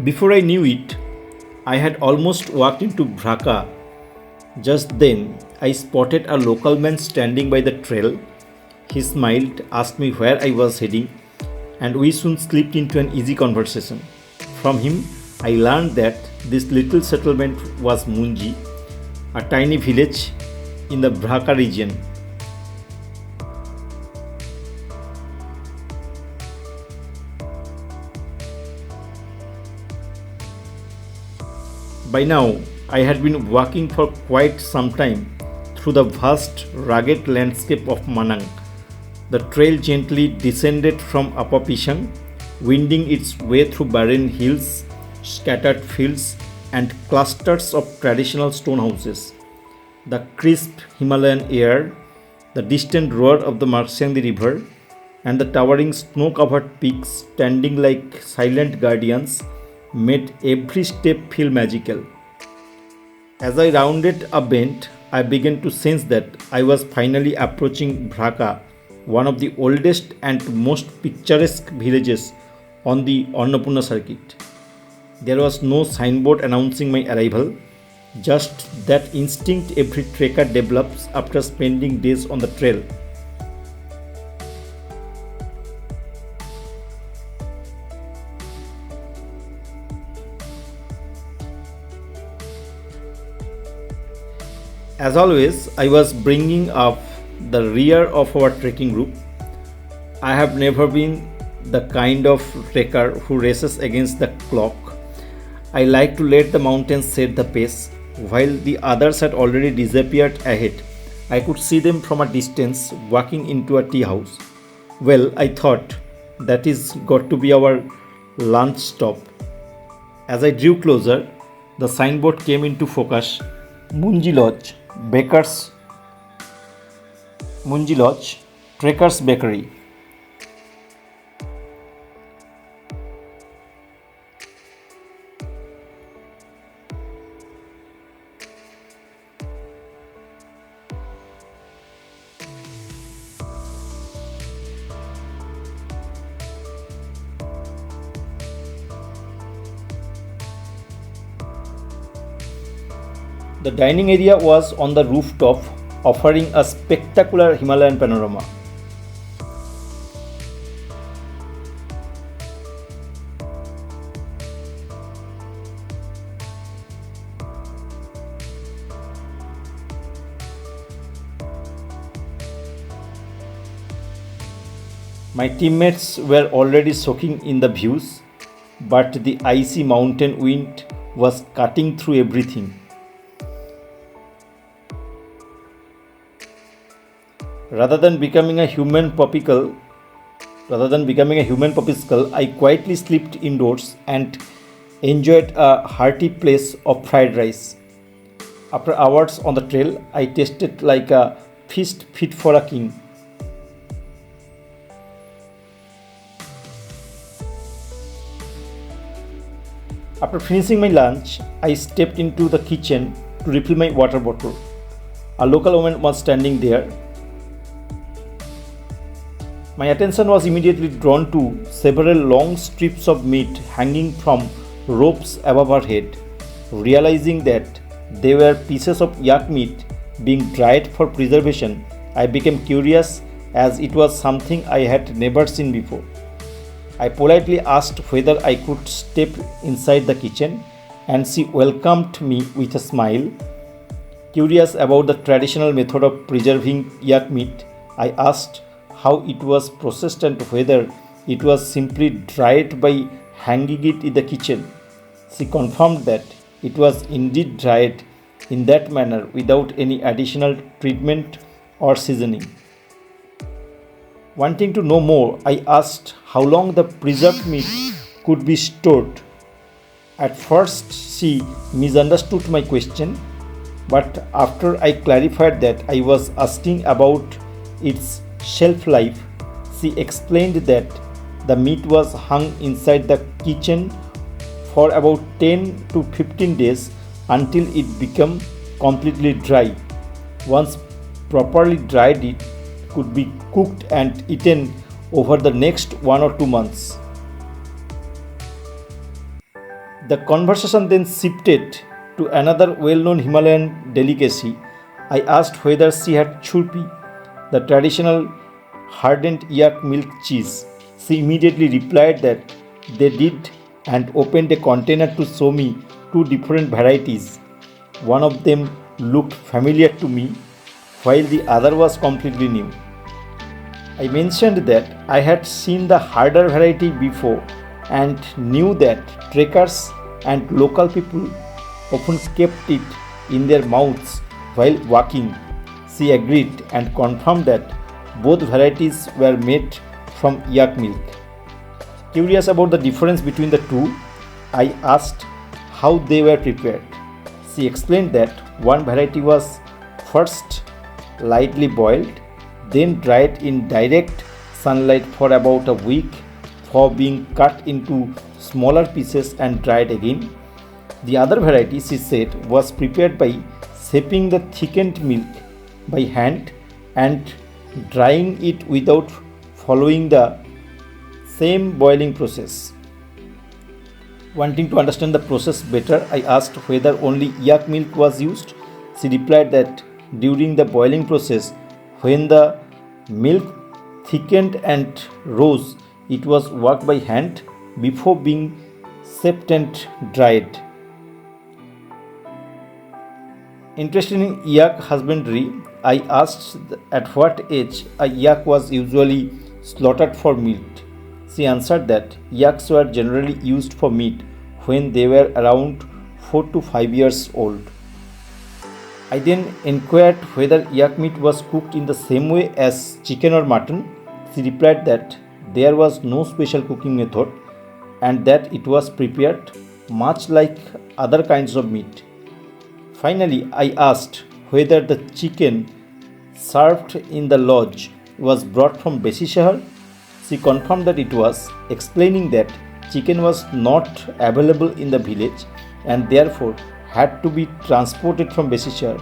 Before I knew it, I had almost walked into Bhraka. Just then, I spotted a local man standing by the trail. He smiled, asked me where I was heading, and we soon slipped into an easy conversation. From him, I learned that this little settlement was Mungji, a tiny village in the Bhraka region. By now, I had been walking for quite some time through the vast, rugged landscape of Manang. The trail gently descended from Apapishang, winding its way through barren hills, scattered fields, and clusters of traditional stone houses. The crisp Himalayan air, the distant roar of the Marsyangdi River, and the towering snow covered peaks standing like silent guardians made every step feel magical. As I rounded a bend, I began to sense that I was finally approaching Bhraka, one of the oldest and most picturesque villages on the Annapurna Circuit. There was no signboard announcing my arrival, just that instinct every trekker develops after spending days on the trail. As always, I was bringing up the rear of our trekking group. I have never been the kind of trekker who races against the clock. I like to let the mountains set the pace. While the others had already disappeared ahead, I could see them from a distance walking into a tea house. Well, I thought that is got to be our lunch stop. As I drew closer, the signboard came into focus. Mungji Lodge, Baker's Mungji Lodge, Trekker's Bakery. The dining area was on the rooftop, offering a spectacular Himalayan panorama. My teammates were already soaking in the views, but the icy mountain wind was cutting through everything. Rather than becoming a human popsicle, I quietly slipped indoors and enjoyed a hearty place of fried rice. After hours on the trail, I tasted like a feast fit for a king. After finishing my lunch, I stepped into the kitchen to refill my water bottle. A local woman was standing there. My attention was immediately drawn to several long strips of meat hanging from ropes above her head. Realizing that they were pieces of yak meat being dried for preservation, I became curious as it was something I had never seen before. I politely asked whether I could step inside the kitchen, and she welcomed me with a smile. Curious about the traditional method of preserving yak meat, I asked how it was processed and whether it was simply dried by hanging it in the kitchen. She confirmed that it was indeed dried in that manner without any additional treatment or seasoning. Wanting to know more, I asked how long the preserved meat could be stored. At first, she misunderstood my question, but after I clarified that I was asking about its shelf life, she explained that the meat was hung inside the kitchen for about 10 to 15 days until it became completely dry. Once properly dried, it could be cooked and eaten over the next 1 or 2 months. The conversation then shifted to another well known Himalayan delicacy. I asked whether she had Churpi, the traditional hardened yak milk cheese. She immediately replied that they did and opened a container to show me two different varieties. One of them looked familiar to me, while the other was completely new. I mentioned that I had seen the harder variety before and knew that trekkers and local people often kept it in their mouths while walking. She agreed and confirmed that both varieties were made from yak milk. Curious about the difference between the two, I asked how they were prepared. She explained that one variety was first lightly boiled, then dried in direct sunlight for about a week for being cut into smaller pieces and dried again. The other variety, she said, was prepared by shaping the thickened milk by hand and drying it without following the same boiling process. Wanting to understand the process better, I asked whether only yak milk was used. She replied that during the boiling process, when the milk thickened and rose, it was worked by hand before being shaped and dried. Interested in yak husbandry, I asked at what age a yak was usually slaughtered for meat. She answered that yaks were generally used for meat when they were around 4 to 5 years old. I then inquired whether yak meat was cooked in the same way as chicken or mutton. She replied that there was no special cooking method and that it was prepared much like other kinds of meat. Finally, I asked whether the chicken served in the lodge was brought from Besi Shahar. She confirmed that it was, explaining that chicken was not available in the village and therefore had to be transported from Besi Shahar